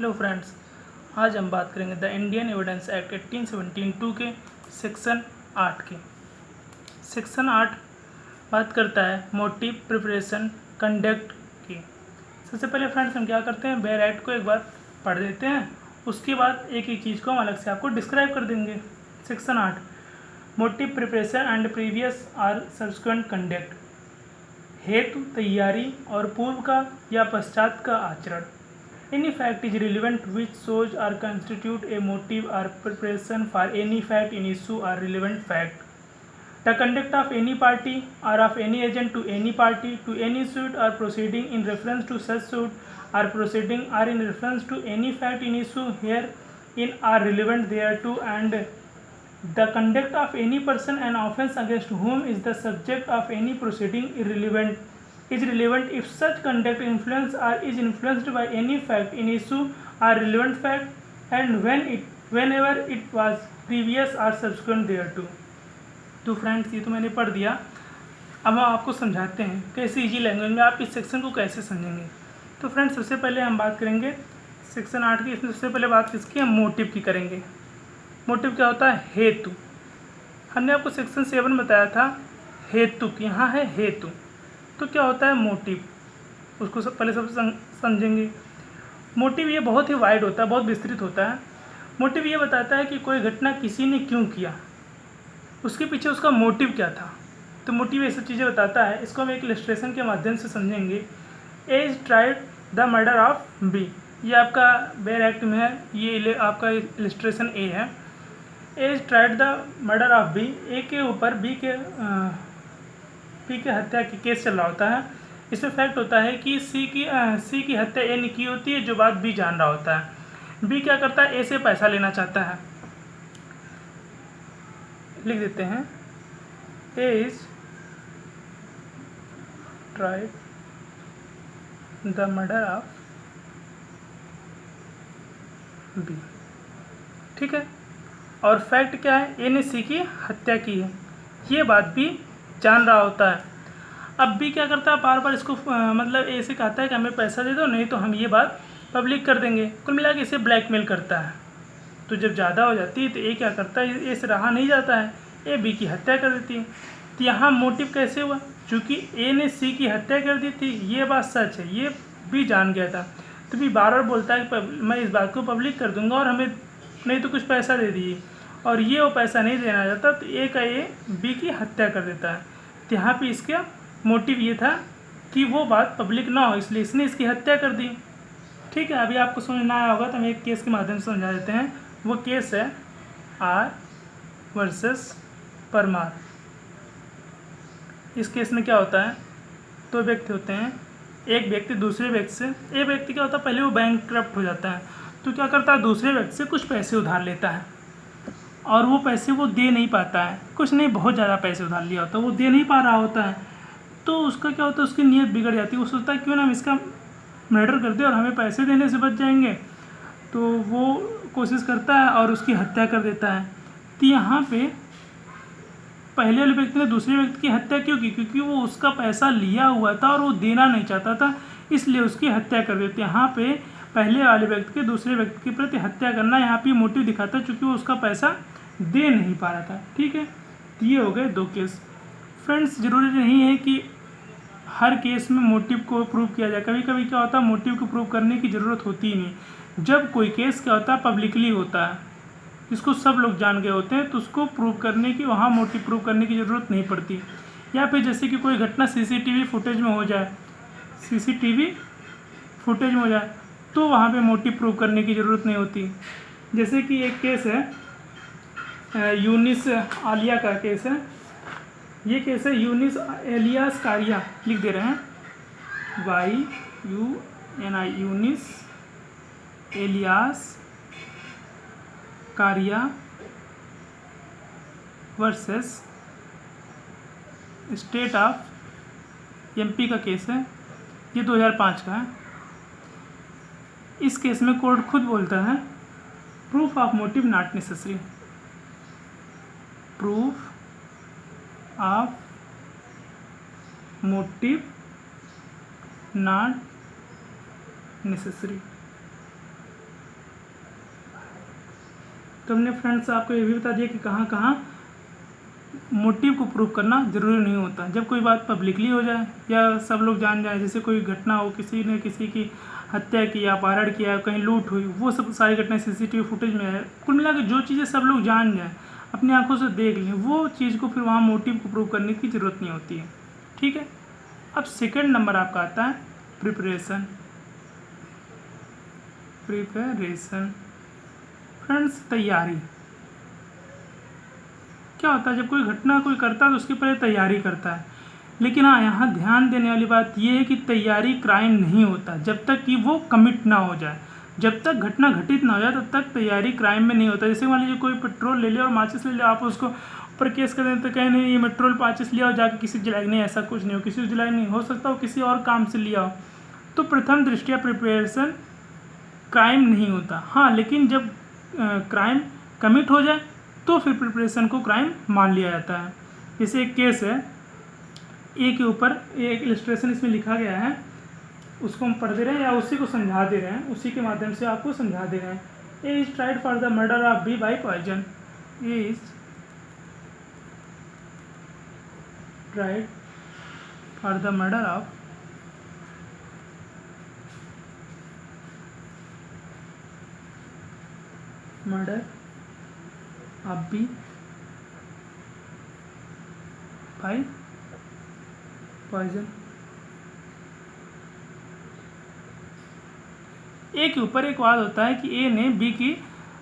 Hello friends, आज हम बात करेंगे द इंडियन एविडेंस एक्ट 1872 के सेक्शन 8 के। सेक्शन 8 बात करता है मोटिव, प्रिपरेशन, कंडक्ट की। सबसे पहले फ्रेंड्स हम क्या करते हैं, बेयर एक्ट को एक बार पढ़ देते हैं, उसके बाद एक एक चीज़ को हम अलग से आपको डिस्क्राइब कर देंगे। Section 8 motive, preparation and previous or subsequent conduct. हेतु, तैयारी और पूर्व का या पश्चात का आचरण। Any fact is relevant which shows or constitute a motive or preparation for any fact in issue or relevant fact. The conduct of any party or of any agent to any party to any suit or proceeding in reference to such suit or proceeding or in reference to any fact in issue herein are relevant thereto, and the conduct of any person and offence against whom is the subject of any proceeding is relevant if such conduct influence or is influenced by any fact in issue or relevant fact and whenever it was previous or subsequent thereto। तो friends ये तो मैंने पढ़ दिया, अब हम आपको समझाते हैं कैसे इजी लैंग्वेज में आप इस सेक्शन को कैसे समझेंगे। तो फ्रेंड्स सबसे पहले हम बात करेंगे सेक्शन 8 की। इसमें सबसे पहले बात किसकी, हम मोटिव की करेंगे। मोटिव क्या होता है, हेतु। हमने आपको सेक्शन 7 बताया था हेतु की, यहाँ है हेतु। तो क्या होता है मोटिव, उसको पहले सबसे समझेंगे। मोटिव ये बहुत ही वाइड होता है, बहुत विस्तृत होता है। मोटिव ये बताता है कि कोई घटना किसी ने क्यों किया, उसके पीछे उसका मोटिव क्या था। तो मोटिव ये सब चीज़ें बताता है। इसको हम एक इलस्ट्रेशन के माध्यम से समझेंगे। A is tried the murder of B, ये आपका बेयर एक्ट में है, ये आपका इलस्ट्रेशन ए है। A is tried the murder of B, A के ऊपर बी के हत्या की केस चल रहा होता है। इसमें फैक्ट होता है कि सी की हत्या ए ने की होती है, जो बात बी जान रहा होता है। बी क्या करता है, ए से पैसा लेना चाहता है। लिख देते हैं A is tried the murder of B, ठीक है। और फैक्ट क्या है, ए ने सी की हत्या की है, ये बात भी जान रहा होता है। अब बी क्या करता है, बार बार इसको मतलब ए से कहता है कि हमें पैसा दे दो, नहीं तो हम ये बात पब्लिक कर देंगे। कुल मिला के इसे ब्लैकमेल करता है। तो जब ज़्यादा हो जाती है तो ए क्या करता है, ए से रहा नहीं जाता है, ए बी की हत्या कर देती है। तो यहाँ मोटिव कैसे हुआ, चूँकि ए ने सी की हत्या कर दी थी, ये बात सच है, ये बी जान गया था। तो बी बार बार बोलता है कि मैं इस बात को पब्लिक कर दूँगा और हमें नहीं तो कुछ पैसा दे दीजिए, और ये वो पैसा नहीं देना चाहता, तो ए का ए बी की हत्या कर देता है। तो यहाँ पे इसका मोटिव ये था कि वो बात पब्लिक ना हो, इसलिए इसने इसकी हत्या कर दी। ठीक है, अभी आपको समझना आया होगा तो हम एक केस के माध्यम से समझा देते हैं। वो केस है आर वर्सेस परमार। इस केस में क्या होता है, दो व्यक्ति होते हैं, एक व्यक्ति दूसरे व्यक्ति से, एक व्यक्ति क्या होता है पहले वो बैंकक्रप्ट हो जाता है, तो क्या करता है दूसरे व्यक्ति से कुछ पैसे उधार लेता है, और वो पैसे वो दे नहीं पाता है। कुछ नहीं, बहुत ज़्यादा पैसे उधार लिया होता है, वो दे नहीं पा रहा होता है। तो उसका क्या होता है, उसकी नीयत बिगड़ जाती है। वो सोचता है क्यों ना हम इसका मर्डर कर दे और हमें पैसे देने से बच जाएंगे। तो वो कोशिश करता है और उसकी हत्या कर देता है। तो यहाँ पे पहले वाले व्यक्ति ने दूसरे व्यक्ति की हत्या क्यों की, क्योंकि वो उसका पैसा लिया हुआ था और वो देना नहीं चाहता था, इसलिए उसकी हत्या कर देते। यहाँ पे पहले वाले व्यक्ति के दूसरे व्यक्ति के प्रति हत्या करना यहाँ पे मोटिव दिखाता है, चूँकि वो उसका पैसा दे नहीं पा रहा था। ठीक है, तो ये हो गए दो केस। फ्रेंड्स ज़रूरी नहीं है कि हर केस में मोटिव को प्रूव किया जाए। कभी कभी क्या होता है मोटिव को प्रूव करने की ज़रूरत होती ही नहीं। जब कोई केस क्या होता है पब्लिकली होता है, इसको सब लोग जान गए होते हैं, तो उसको प्रूव करने की, वहाँ मोटिव प्रूव करने की ज़रूरत नहीं पड़ती। या फिर जैसे कि कोई घटना सीसीटीवी फुटेज में हो जाए, तो वहाँ पे मोटिव प्रूव करने की ज़रूरत नहीं होती। जैसे कि एक केस है यूनिस आलिया का केस है। ये केस है यूनिस एलियास कारिया, लिख दे रहे हैं YUNI, यूनिस एलियास कारिया वर्सेस स्टेट ऑफ MP का केस है। ये 2005 का है। इस केस में कोर्ट खुद बोलता है proof of motive not necessary, proof of motive not necessary. तो हमने फ्रेंड्स आपको ये भी बता दिया कि कहाँ कहाँ मोटिव को प्रूव करना ज़रूरी नहीं होता। जब कोई बात पब्लिकली हो जाए या सब लोग जान जाए, जैसे कोई घटना हो, किसी ने किसी की हत्या की, अपहरण किया, कहीं लूट हुई, वो सब सारी घटनाएं सीसीटीवी फुटेज में है, कुल मिला के जो चीज़ें सब लोग जान जाएँ, अपनी आंखों से देख लें, वो चीज़ को फिर वहाँ मोटिव को प्रूव करने की ज़रूरत नहीं होती है। ठीक है। अब सेकंड नंबर आपका आता है प्रिपरेशन। फ्रेंड्स, तैयारी क्या होता है? जब कोई घटना कोई करता है तो उसकी पहले तैयारी करता है, लेकिन हाँ, यहाँ ध्यान देने वाली बात यह है कि तैयारी क्राइम नहीं होता जब तक कि वो कमिट ना हो जाए। जब तक घटना घटित ना हो जाए तब तक तैयारी क्राइम में नहीं होता। जैसे मान लीजिए कोई पेट्रोल ले लिया और माचिस ले लिया, आप उसको ऊपर केस कर दें तो कहें नहीं ये पेट्रोल माचिस लिया और जाके किसी जलाए, नहीं, ऐसा कुछ नहीं हो, किसी को जलाए नहीं हो सकता, वो किसी और काम से लिया हो। तो प्रथम दृष्टया प्रिपरेशन क्राइम नहीं होता। हाँ, लेकिन जब क्राइम कमिट हो जाए तो फिर प्रिपरेशन को क्राइम मान लिया जाता है। जैसे एक केस है, ए के ऊपर एक इलस्ट्रेशन इसमें लिखा गया है, उसको हम पढ़ दे रहे हैं या उसी को समझा दे रहे हैं, उसी के माध्यम से आपको समझा दे रहे हैं। A is tried for the murder of B by poison. A is tried for the murder of B by poison. A के ऊपर एक वाद होता है कि ए ने बी की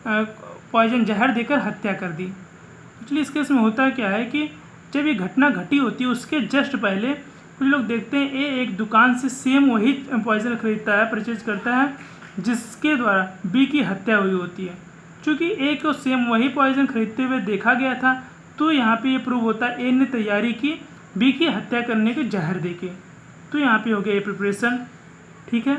पॉइजन जहर देकर हत्या कर दी। एक्चुअली इस केस में होता क्या है कि जब ये घटना घटी होती है उसके जस्ट पहले कुछ लोग देखते हैं ए एक दुकान से सेम वही पॉइजन खरीदता है, परचेज करता है, जिसके द्वारा बी की हत्या हुई होती है। चूँकि ए को सेम वही पॉइजन खरीदते हुए देखा गया था, तो यहाँ पे ये प्रूव होता है ए ने तैयारी की बी की हत्या करने के जहर देके। तो यहाँ पे हो गया ये प्रिपरेशन। ठीक है,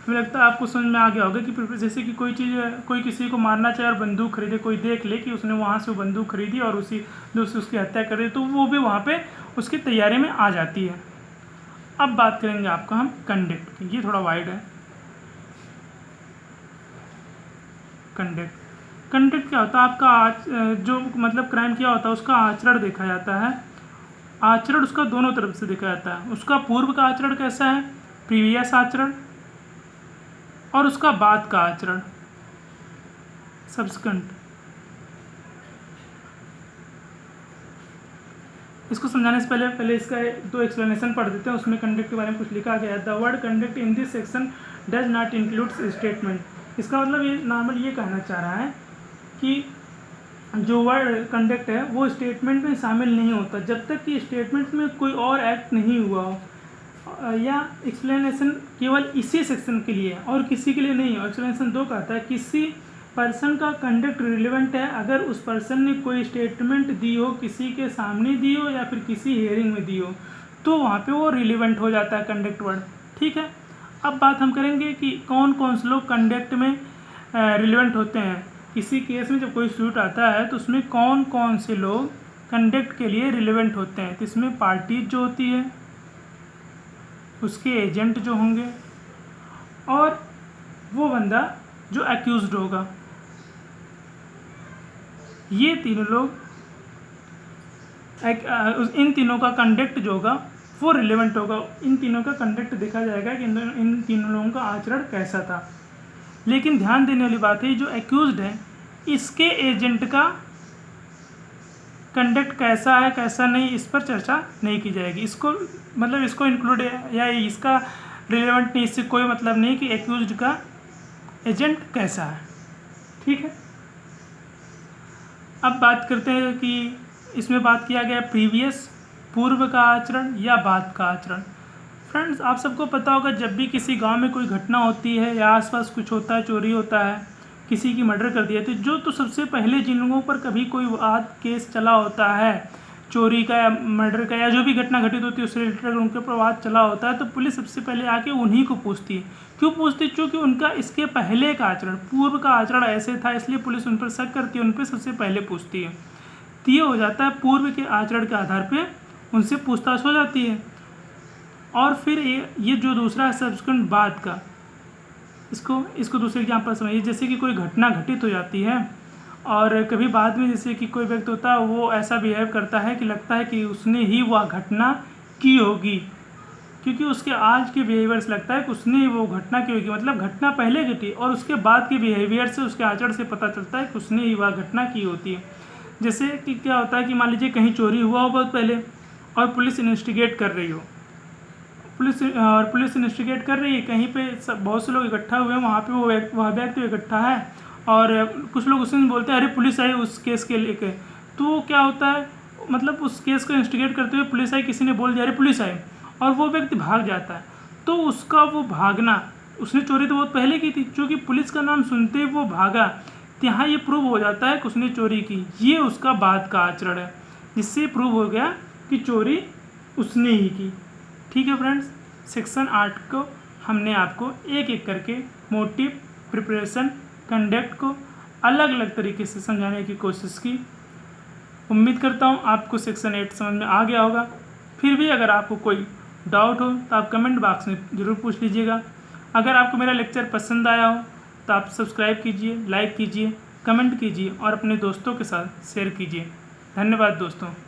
हमें लगता है आपको समझ में आ गया होगा कि जैसे कि कोई चीज़, कोई किसी को मारना चाहे और बंदूक खरीदे, कोई देख ले कि उसने वहाँ से वो बंदूक खरीदी और उसी जो उसकी हत्या कर दी, तो वो भी वहाँ पे उसकी तैयारी में आ जाती है। अब बात करेंगे आपका हम कंडक्ट की, ये थोड़ा वाइड है। कंडक्ट क्या होता है? आपका जो मतलब क्राइम किया होता है उसका आचरण देखा जाता है। आचरण उसका दोनों तरफ से देखा जाता है। उसका पूर्व का आचरण कैसा है, प्रीवियस आचरण, और उसका बाद का आचरण, सब्सिक्वेंट। इसको समझाने से पहले इसका दो एक्सप्लेनेशन पढ़ देते हैं। उसमें कंडक्ट के बारे में कुछ लिखा गया है। The word conduct in this section does not includes statement. इसका मतलब ये नॉर्मल ये कहना चाह रहा है कि जो वर्ड कंडक्ट है वो स्टेटमेंट में शामिल नहीं होता जब तक कि स्टेटमेंट में कोई और एक्ट नहीं हुआ हो। या एक्सप्लेनेशन केवल इसी सेक्शन के लिए और किसी के लिए नहीं हो। एक्सप्लेनेशन 2 कहता है किसी पर्सन का कंडक्ट रिलेवेंट है अगर उस पर्सन ने कोई स्टेटमेंट दी हो, किसी के सामने दी हो या फिर किसी हियरिंग में दी हो, तो वहाँ पे वो रिलेवेंट हो जाता है कंडक्ट वर्ड। ठीक है, अब बात हम करेंगे कि कौन कौन से लोग कंडक्ट में रिलेवेंट होते हैं। किसी केस में जब कोई सूट आता है तो उसमें कौन कौन से लोग कंडक्ट के लिए रिलेवेंट होते हैं। तो इसमें पार्टीज जो होती है, उसके एजेंट जो होंगे, और वो बंदा जो एक्यूज्ड होगा, ये तीनों लोग, इन तीनों का कंडक्ट जो होगा वो रिलेवेंट होगा। इन तीनों का कंडक्ट देखा जाएगा कि इन तीनों लोगों का आचरण कैसा था। लेकिन ध्यान देने वाली बात है जो एक्यूज्ड है इसके एजेंट का कंडक्ट कैसा है कैसा नहीं, इस पर चर्चा नहीं की जाएगी। इसको मतलब इसको इंक्लूड या इसका रिलेवेंट नहीं, इससे कोई मतलब नहीं कि एक्यूज्ड का एजेंट कैसा है। ठीक है, अब बात करते हैं कि इसमें बात किया गया प्रीवियस, पूर्व का आचरण या बाद का आचरण। फ्रेंड्स, आप सबको पता होगा जब भी किसी गांव में कोई घटना होती है या आसपास कुछ होता है, चोरी होता है, किसी की मर्डर कर दिया, तो सबसे पहले जिन लोगों पर कभी कोई वाद केस चला होता है चोरी का या मर्डर का या जो भी घटना घटित होती है उससे रिलेटेड उनके ऊपर वाद चला होता है, तो पुलिस सबसे पहले आके उन्हीं को पूछती है। क्यों पूछती? क्योंकि उनका इसके पहले का आचरण, पूर्व का आचरण ऐसे था, इसलिए पुलिस उन पर शक करती है, उन पर सबसे पहले पूछती है। तो ये हो जाता है पूर्व के आचरण के आधार पर उनसे पूछताछ हो जाती है। और फिर ये जो दूसरा है सब्सिक्वेंट बाद का, इसको दूसरे एग्जाम्पल समझिए। जैसे कि कोई घटना घटित हो जाती है और कभी बाद में जैसे कि कोई व्यक्ति होता है वो ऐसा बिहेव करता है कि लगता है कि उसने ही वह घटना की होगी, क्योंकि उसके आज के बिहेवियर से लगता है कि उसने ही वो घटना की होगी, मतलब घटना पहले घटी और उसके बाद के बिहेवियर से, उसके आचरण से पता चलता है कि उसने ही वह घटना की होती है। जैसे कि क्या होता है कि मान लीजिए कहीं चोरी हुआ हो बहुत पहले और पुलिस इन्वेस्टिगेट कर रही हो, पुलिस इन्वेस्टिगेट कर रही है, कहीं पे बहुत से लोग इकट्ठा हुए हैं, वहाँ पे वह व्यक्ति इकट्ठा है और कुछ लोग उसमें बोलते हैं अरे पुलिस आई उस केस के लेके, तो क्या होता है मतलब उस केस को इन्वेस्टिगेट करते हुए पुलिस आई, किसी ने बोल दिया अरे पुलिस आई, और वो व्यक्ति भाग जाता है। तो उसका वो भागना, उसने चोरी तो बहुत पहले की थी, क्योंकि पुलिस का नाम सुनते ही वो भागा, तो यहाँ ये प्रूव हो जाता है कि उसने चोरी की। ये उसका बाद का आचरण है जिससे प्रूव हो गया कि चोरी उसने ही की। ठीक है फ्रेंड्स, सेक्शन 8 को हमने आपको एक एक करके मोटिव, प्रिपरेशन, कंडक्ट को अलग अलग तरीके से समझाने की कोशिश की। उम्मीद करता हूँ आपको सेक्शन 8 समझ में आ गया होगा। फिर भी अगर आपको कोई डाउट हो तो आप कमेंट बॉक्स में ज़रूर पूछ लीजिएगा। अगर आपको मेरा लेक्चर पसंद आया हो तो आप सब्सक्राइब कीजिए, लाइक कीजिए, कमेंट कीजिए और अपने दोस्तों के साथ शेयर कीजिए। धन्यवाद दोस्तों।